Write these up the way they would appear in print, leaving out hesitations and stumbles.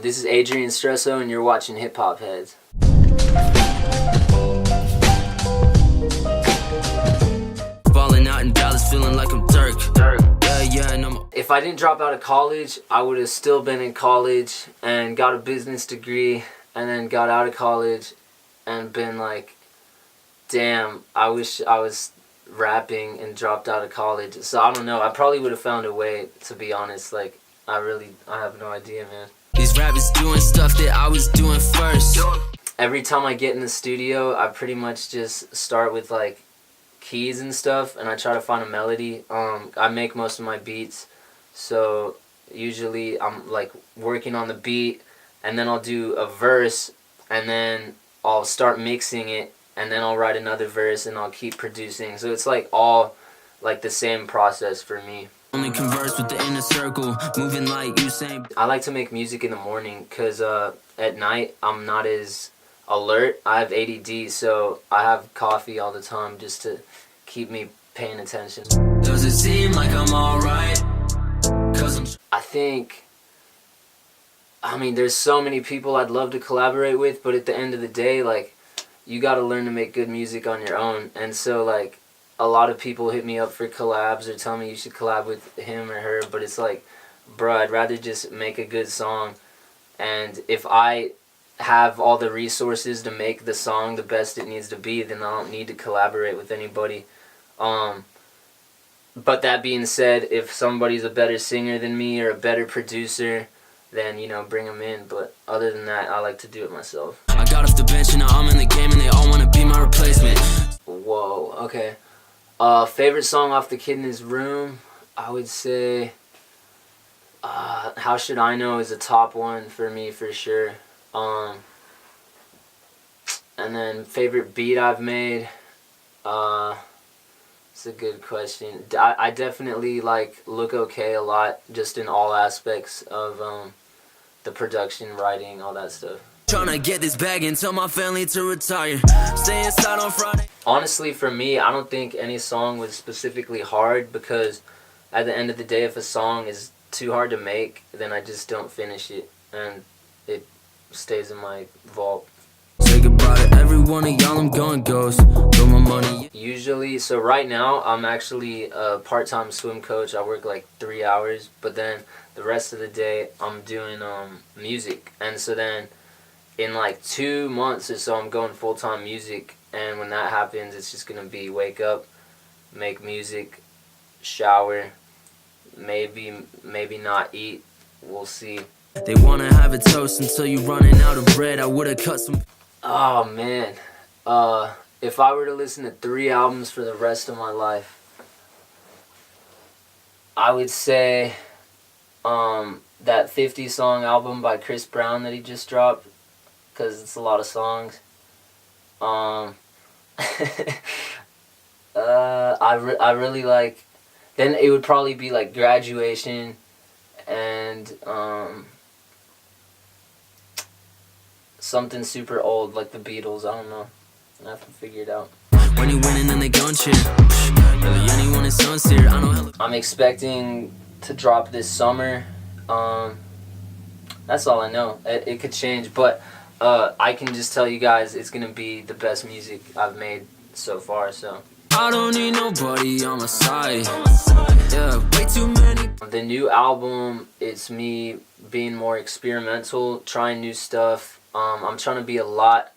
This is Adrian Stresow and you're watching Hip Hop Heads. Falling out in Dallas, feeling like I'm Dirk. Yeah, and if I didn't drop out of college, I would have still been in college and got a business degree, and then got out of college and been like, damn, I wish I was rapping and dropped out of college. So I don't know, I probably would have found a way, to be honest. Like, I have no idea, man. These rappers doing stuff that I was doing first. Every time I get in the studio, I pretty much just start with like keys and stuff, and I try to find a melody. I make most of my beats, so usually I'm like working on the beat, and then I'll do a verse, and then I'll start mixing it, and then I'll write another verse, and I'll keep producing. So it's like all like the same process for me. Only converse with the inner circle, moving like Usain. I like to make music in the morning because at night I'm not as alert. I have ADD, so I have coffee all the time just to keep me paying attention. Does it seem like I'm alright? I mean, there's so many people I'd love to collaborate with, but at the end of the day, like, you gotta learn to make good music on your own. And so, like, a lot of people hit me up for collabs or tell me you should collab with him or her, but it's like, bruh, I'd rather just make a good song. And if I have all the resources to make the song the best it needs to be, then I don't need to collaborate with anybody. But that being said, if somebody's a better singer than me or a better producer, then, you know, bring them in. But other than that, I like to do it myself. I got off the bench and now I'm in the game and they all want to be my replacement. Whoa, okay. Favorite song off The Kid in His Room, I would say How Should I Know is a top one for me for sure. And then favorite beat I've made, it's a good question. I definitely like Look Okay a lot, just in all aspects of the production, writing, all that stuff. Trying to get this bag and tell my family to retire. Stay inside on Friday. Honestly, for me, I don't think any song was specifically hard, because at the end of the day, if a song is too hard to make, then I just don't finish it, and it stays in my vault. Say goodbye to every one of y'all, I'm going ghost. Throw my money. Usually, so right now, I'm actually a part-time swim coach. I work like 3 hours, but then the rest of the day, I'm doing music. And so then, in like 2 months or so, I'm going full-time music. And when that happens, it's just going to be wake up, make music, shower, maybe not eat. We'll see. They want to have a toast until you're running out of bread. I would have cut some... Oh, man. If I were to listen to 3 albums for the rest of my life, I would say that 50-song album by Chris Brown that he just dropped, because it's a lot of songs. I really like... Then it would probably be like Graduation and something super old like the Beatles. I don't know. I have to figure it out. When you winning, then they gon' cheer. Really anyone is sincere. I know. I'm expecting to drop this summer. That's all I know. It could change, but I can just tell you guys it's gonna be the best music I've made so far. So I don't need nobody on my side. Yeah, way too many. The new album, it's me being more experimental, trying new stuff. I'm trying to be a lot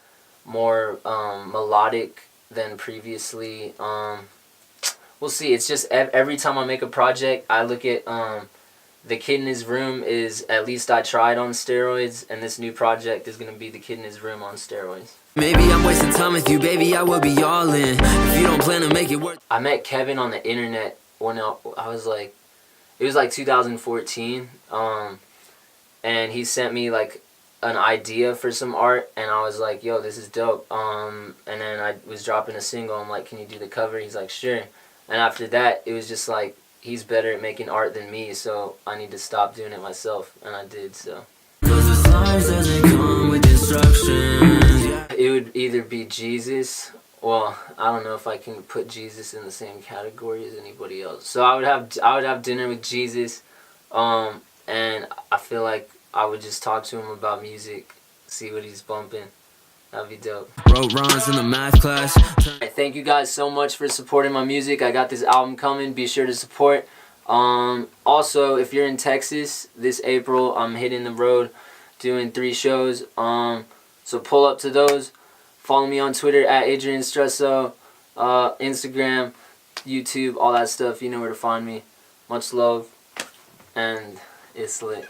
more melodic than previously. We'll see. It's just every time I make a project, I look at The Kid in His Room is At Least I Tried on steroids, and this new project is going to be The Kid in His Room on steroids. Maybe I'm wasting time with you, baby, I will be all in. If you don't plan to make it work. I met Kevin on the internet when I was like, it was like 2014, and he sent me like an idea for some art, and I was like, yo, this is dope. And then I was dropping a single. I'm like, can you do the cover? He's like, sure. And after that, it was just like, he's better at making art than me, so I need to stop doing it myself, and I did. So it would either be Jesus, well, I don't know if I can put Jesus in the same category as anybody else. So I would have dinner with Jesus, and I feel like I would just talk to him about music, see what he's bumping. That'd be dope. Wrote rhymes in the math class. Alright, thank you guys so much for supporting my music. I got this album coming. Be sure to support. Also, if you're in Texas this April, I'm hitting the road doing 3 shows. So pull up to those. Follow me on Twitter at Adrian Stresow, Instagram, YouTube, all that stuff. You know where to find me. Much love, and it's lit.